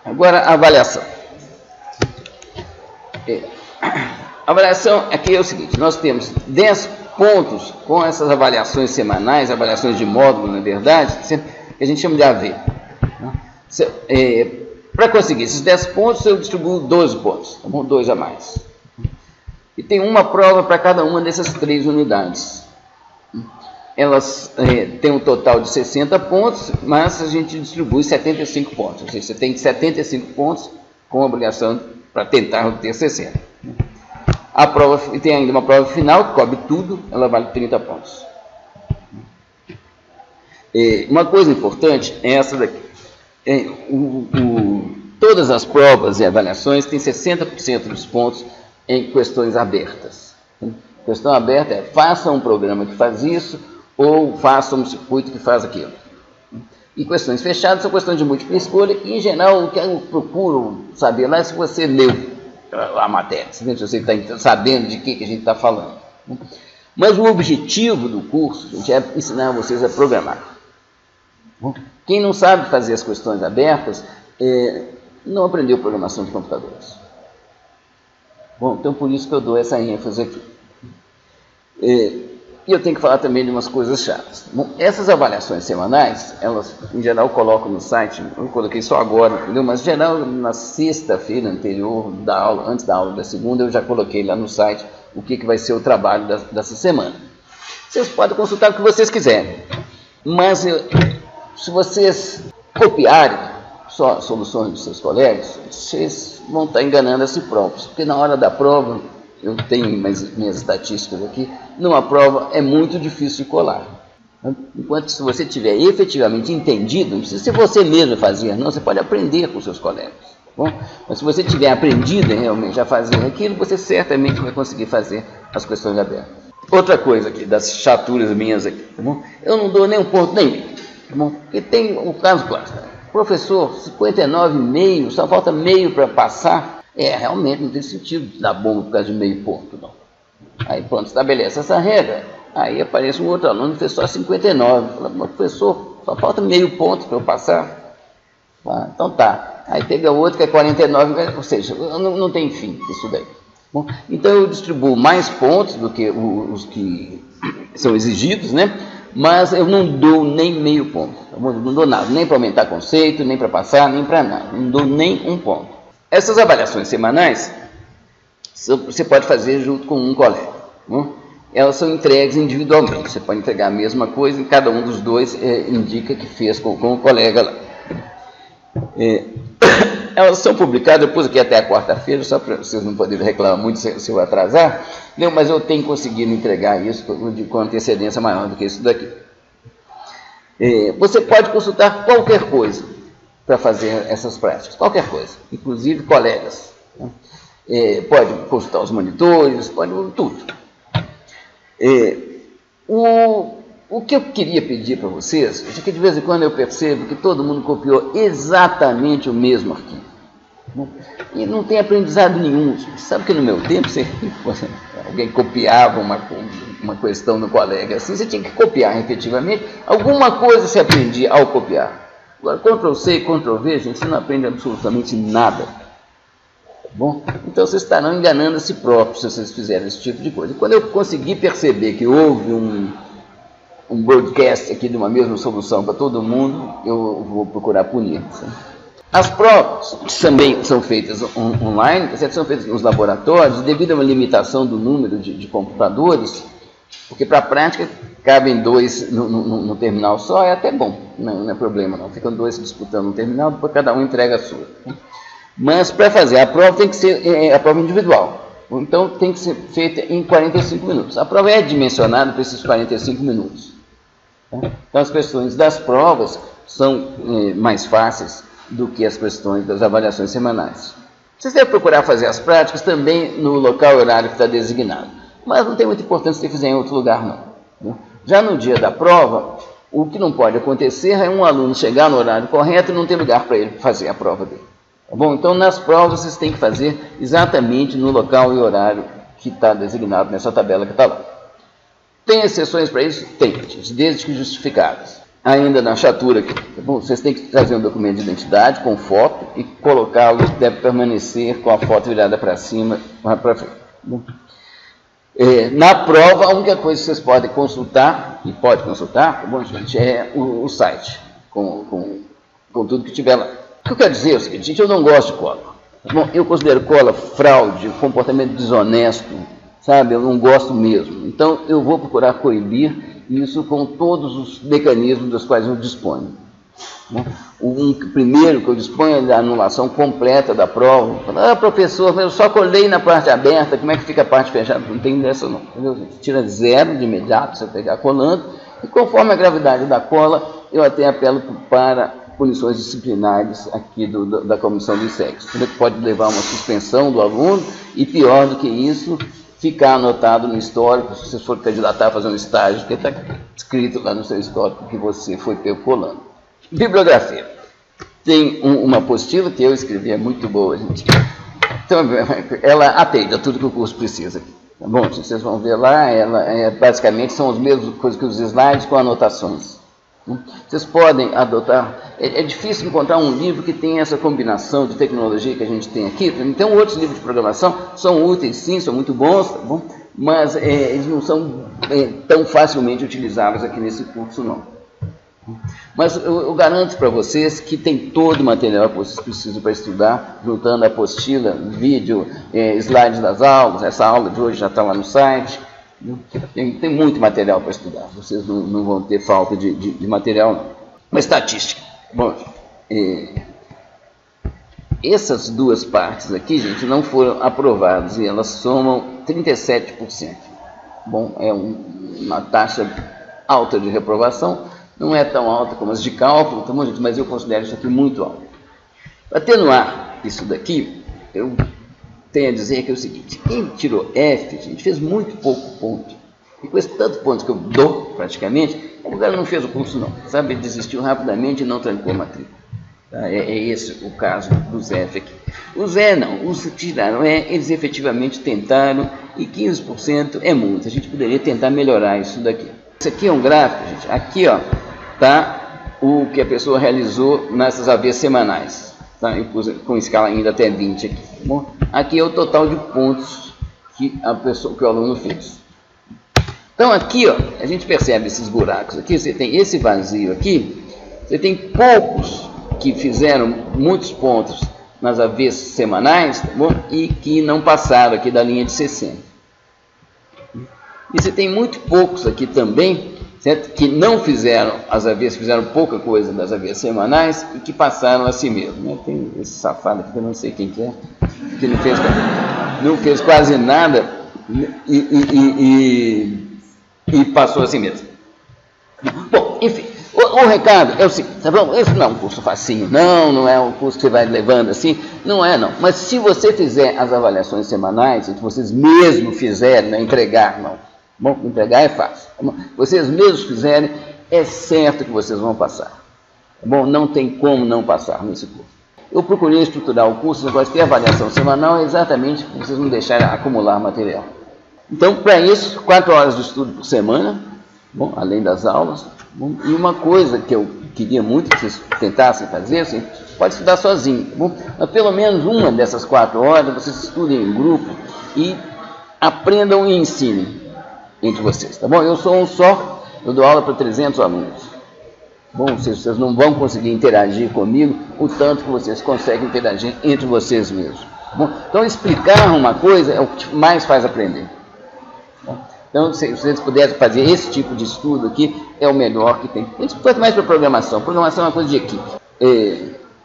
Agora, a avaliação. A avaliação aqui é o seguinte: nós temos 10 pontos com essas avaliações semanais, avaliações de módulo, na verdade, que a gente chama de AV. Para conseguir esses 10 pontos, eu distribuo 12 pontos, tá bom? 2 a mais. E tem uma prova para cada uma dessas 3 unidades. Elas têm um total de 60 pontos, mas a gente distribui 75 pontos. Ou seja, você tem 75 pontos com a obrigação para tentar ter 60. A prova, tem ainda uma prova final, que cobre tudo, ela vale 30 pontos. Uma coisa importante é essa daqui. Todas as provas e avaliações têm 60% dos pontos em questões abertas. Questão aberta é: faça um programa que faz isso, ou faça um circuito que faz aquilo. E questões fechadas são questões de múltipla escolha, e em geral o que eu procuro saber lá é se você leu a matéria, se você está sabendo de que a gente está falando. Mas o objetivo do curso, gente, é ensinar vocês a programar. Quem não sabe fazer as questões abertas, não aprendeu programação de computadores. Bom, então por isso que eu dou essa ênfase aqui. E eu tenho que falar também de umas coisas chatas. Bom, essas avaliações semanais, elas em geral colocam no site, eu coloquei só agora, entendeu? Mas em geral na sexta-feira anterior da aula, antes da aula da segunda, eu já coloquei lá no site o que vai ser o trabalho dessa semana. Vocês podem consultar o que vocês quiserem, mas se vocês copiarem só soluções dos seus colegas, vocês vão estar enganando a si próprios, porque na hora da prova, eu tenho minhas estatísticas aqui, numa prova é muito difícil de colar. Enquanto se você tiver efetivamente entendido, não precisa ser você mesmo fazer, não, você pode aprender com seus colegas. Bom? Mas se você tiver aprendido realmente a fazer aquilo, você certamente vai conseguir fazer as questões abertas. Outra coisa aqui, das chaturas minhas aqui, tá bom? Eu não dou nem um ponto nem, tá bom? Porque tem o caso clássico. Professor, 59,5, só falta meio para passar. Realmente não tem sentido dar bomba por causa de meio ponto, não. Aí pronto, estabelece essa regra, aí aparece um outro aluno que fez só 59. Fala: professor, só falta meio ponto para eu passar. Então tá. Aí pega outro que é 49, ou seja, não tem fim isso daí. Bom, então eu distribuo mais pontos do que os que são exigidos, né? Mas eu não dou nem meio ponto, tá bom? Não dou nada, nem para aumentar conceito, nem para passar, nem para nada. Não dou nem um ponto. Essas avaliações semanais, você pode fazer junto com um colega. Né? Elas são entregues individualmente. Você pode entregar a mesma coisa e cada um dos dois indica que fez com o colega lá. Elas são publicadas depois aqui até a quarta-feira, só para vocês não poderem reclamar muito se eu atrasar. Não, mas eu tenho conseguido entregar isso com antecedência maior do que isso daqui. Você pode consultar qualquer coisa para fazer essas práticas, qualquer coisa, inclusive colegas. Né? Pode consultar os monitores, pode tudo. O que eu queria pedir para vocês é que de vez em quando eu percebo que todo mundo copiou exatamente o mesmo arquivo. Né? E não tem aprendizado nenhum. Sabe que no meu tempo, alguém copiava uma questão do colega assim, você tinha que copiar efetivamente. Alguma coisa se aprendia ao copiar. Agora, Ctrl+C e Ctrl+V, gente, você não aprende absolutamente nada. Tá bom? Então, vocês estarão enganando a si próprios se vocês fizerem esse tipo de coisa. E quando eu conseguir perceber que houve um broadcast aqui de uma mesma solução para todo mundo, eu vou procurar punir. Sabe? As provas também são feitas online, são feitas nos laboratórios, devido a uma limitação do número de computadores, porque para a prática cabem 2 no terminal só, é até bom, não é problema não. Ficam 2 disputando no terminal, depois cada um entrega a sua. Mas para fazer a prova tem que ser a prova individual, então tem que ser feita em 45 minutos. A prova é dimensionada para esses 45 minutos. Então as questões das provas são mais fáceis do que as questões das avaliações semanais. Vocês devem procurar fazer as práticas também no local e horário que está designado, mas não tem muita importância se fizer em outro lugar não. Já no dia da prova, o que não pode acontecer é um aluno chegar no horário correto e não ter lugar para ele fazer a prova dele. Tá bom? Então, nas provas, vocês têm que fazer exatamente no local e horário que está designado nessa tabela que está lá. Tem exceções para isso? Tem, desde que justificadas. ainda na chatura aqui. Tá bom? Vocês têm que trazer um documento de identidade com foto e colocá-lo, deve permanecer com a foto virada para cima, para frente. Tá bom? Na prova, a única coisa que vocês podem consultar, e pode consultar, tá bom, gente, é o site, com tudo que tiver lá. O que eu quero dizer é o seguinte, gente, eu não gosto de cola. Tá bom? Eu considero cola fraude, comportamento desonesto, sabe? Eu não gosto mesmo. Então, eu vou procurar coibir isso com todos os mecanismos dos quais eu disponho. O primeiro que eu disponho é da anulação completa da prova. Professor, eu só colei na parte aberta, como é que fica a parte fechada? Não tem dessa não. Entendeu? Tira 0 de imediato, você pegar colando, e conforme a gravidade da cola, eu até apelo para punições disciplinares aqui da comissão do ISEG. Você pode levar uma suspensão do aluno, e pior do que isso, ficar anotado no histórico, se você for candidatar a fazer um estágio, porque está escrito lá no seu histórico que você foi pego colando. Bibliografia. Tem uma apostila que eu escrevi, é muito boa, gente. Então, ela atende a tudo que o curso precisa. Tá bom? Vocês vão ver lá, basicamente são as mesmas coisas que os slides com anotações. Vocês podem adotar. É difícil encontrar um livro que tenha essa combinação de tecnologia que a gente tem aqui. Então, outros livros de programação são úteis, sim, são muito bons, tá bom? Mas eles não são tão facilmente utilizáveis aqui nesse curso, não. Mas eu garanto para vocês que tem todo o material que vocês precisam para estudar, juntando a apostila, vídeo, slides das aulas. Essa aula de hoje já está lá no site. Tem muito material para estudar, vocês não vão ter falta de material, não. Uma estatística. Bom, essas duas partes aqui, gente, não foram aprovadas e elas somam 37%. Bom, é uma taxa alta de reprovação. Não é tão alta como as de cálculo, tá bom, gente? Mas eu considero isso aqui muito alto. Para atenuar isso daqui, eu tenho a dizer que é o seguinte: quem tirou F, gente, fez muito pouco ponto. E com esse tanto ponto que eu dou, praticamente, o cara não fez o curso, não. Sabe, ele desistiu rapidamente e não trancou a matrícula. Tá? É esse o caso dos F aqui. Os E não, os tiraram E, eles efetivamente tentaram, e 15% é muito. A gente poderia tentar melhorar isso daqui. Isso aqui é um gráfico, gente. Aqui, ó, tá o que a pessoa realizou nessas AVs semanais. Tá? Eu pus com escala ainda até 20 aqui. Tá bom? Aqui é o total de pontos que o aluno fez. Então, aqui, ó, a gente percebe esses buracos aqui. Você tem esse vazio aqui. Você tem poucos que fizeram muitos pontos nas AVs semanais, tá bom? E que não passaram aqui da linha de 60. E você tem muito poucos aqui também, certo? Que não fizeram as AVs, fizeram pouca coisa das AVs semanais e que passaram a si mesmo. Né? Tem esse safado aqui que eu não sei quem que é, que não fez quase nada e passou a si mesmo. Bom, enfim, o recado é o seguinte, tá bom? Esse não é um curso facinho, não é um curso que você vai levando assim, não é não. Mas se você fizer as avaliações semanais, se vocês mesmo fizerem, né, entregar, não. Bom, entregar é fácil. Tá bom? Vocês mesmos fizerem, é certo que vocês vão passar. Tá bom? Não tem como não passar nesse curso. Eu procurei estruturar o curso, agora ter avaliação semanal, exatamente para vocês não deixarem acumular material. Então, para isso, 4 horas de estudo por semana, bom, além das aulas. Bom, e uma coisa que eu queria muito que vocês tentassem fazer, assim, pode estudar sozinho, tá bom? Mas pelo menos uma dessas 4 horas vocês estudem em grupo e aprendam e ensinem entre vocês, tá bom? Eu sou um só, eu dou aula para 300 alunos. Bom, vocês não vão conseguir interagir comigo o tanto que vocês conseguem interagir entre vocês mesmos. Tá bom? Então, explicar uma coisa é o que mais faz aprender. Tá? Então, se vocês puderem fazer esse tipo de estudo aqui, é o melhor que tem. A gente pode mais para programação. Programação é uma coisa de equipe.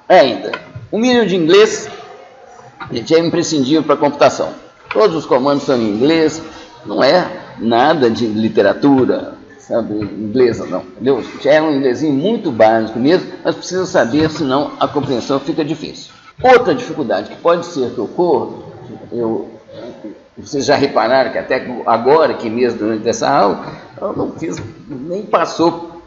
Ainda, o mínimo de inglês, gente, é imprescindível para a computação. Todos os comandos são em inglês, não é nada de literatura, sabe, inglesa não, entendeu? Já é um inglesinho muito básico mesmo, mas precisa saber, senão a compreensão fica difícil. Outra dificuldade que pode ser que ocorra, vocês já repararam que até agora, que mesmo durante essa aula, eu não fiz, nem passou.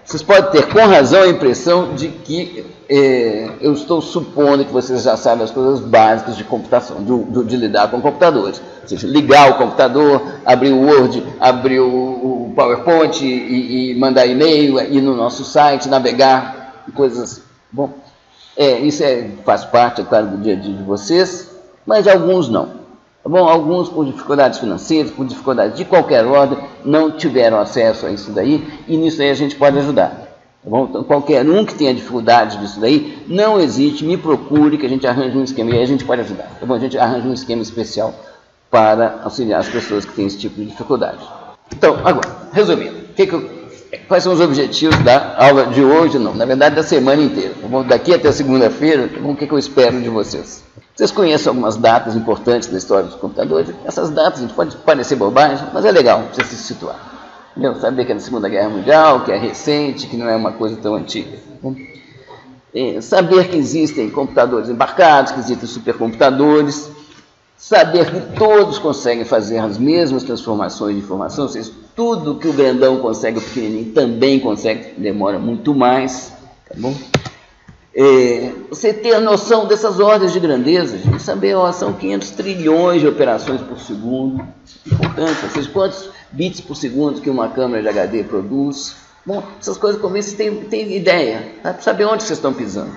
Vocês podem ter com razão a impressão de que eu estou supondo que vocês já sabem as coisas básicas de computação, de lidar com computadores. Ou seja, ligar o computador, abrir o Word, abrir o PowerPoint e mandar e-mail, ir no nosso site, navegar, coisas. Bom, isso faz parte, é claro, do dia a dia de vocês, mas alguns não. Tá bom? Alguns, por dificuldades financeiras, por dificuldades de qualquer ordem, não tiveram acesso a isso daí, e nisso aí a gente pode ajudar. Tá bom? Então, qualquer um que tenha dificuldade disso daí, não existe, me procure que a gente arranja um esquema, e aí a gente pode ajudar. Tá bom? A gente arranja um esquema especial para auxiliar as pessoas que têm esse tipo de dificuldade. Então, agora, resumindo, quais são os objetivos da aula de hoje? Não, na verdade, da semana inteira. Tá bom? Daqui até segunda-feira, tá bom? O que eu espero de vocês? Vocês conhecem algumas datas importantes da história dos computadores? Essas datas, a gente pode parecer bobagem, mas é legal para você se situar. Entendeu? Saber que é da Segunda Guerra Mundial, que é recente, que não é uma coisa tão antiga. Saber que existem computadores embarcados, que existem supercomputadores. Saber que todos conseguem fazer as mesmas transformações de informação, ou seja, tudo que o grandão consegue, o pequenininho também consegue, demora muito mais. Tá bom? Você ter a noção dessas ordens de grandeza, gente, saber, são 500 trilhões de operações por segundo, importante, ou seja, quantos bits por segundo que uma câmera de HD produz. Bom, essas coisas como isso vocês têm ideia, tá? Para saber onde vocês estão pisando.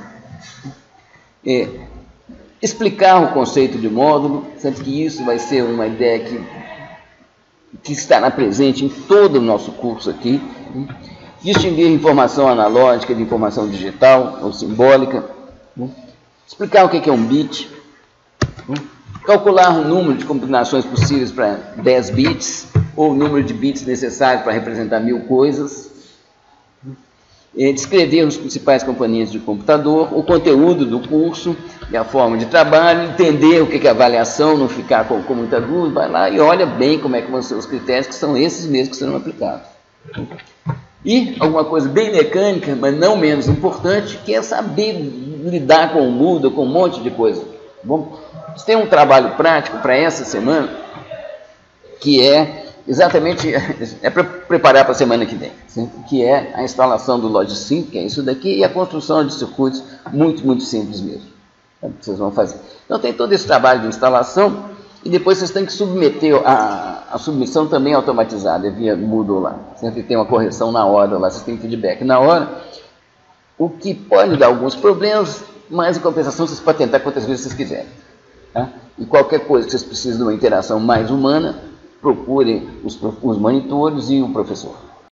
Explicar o conceito de módulo, sendo que isso vai ser uma ideia que estará presente em todo o nosso curso aqui. Distinguir informação analógica de informação digital ou simbólica, explicar o que é um bit, calcular o número de combinações possíveis para 10 bits, ou o número de bits necessários para representar 1000 coisas, descrever os principais componentes do computador, o conteúdo do curso e a forma de trabalho, entender o que é avaliação, não ficar com muita dúvida, vai lá e olha bem como é que vão ser os critérios, que são esses mesmos que serão aplicados. E alguma coisa bem mecânica, mas não menos importante, que é saber lidar com o Moodle, com um monte de coisa. Bom, você tem um trabalho prático para essa semana, que é exatamente, para preparar para a semana que vem, sim? Que é a instalação do LogSync, que é isso daqui, e a construção de circuitos muito, muito simples mesmo, que vocês vão fazer. Então tem todo esse trabalho de instalação, e depois vocês têm que submeter a submissão também automatizada, via Moodle lá. Sempre tem uma correção na hora lá, vocês têm feedback na hora, o que pode dar alguns problemas, mas em compensação vocês podem tentar quantas vezes vocês quiserem. Tá? E qualquer coisa que vocês precisem de uma interação mais humana, procurem os monitores e o professor.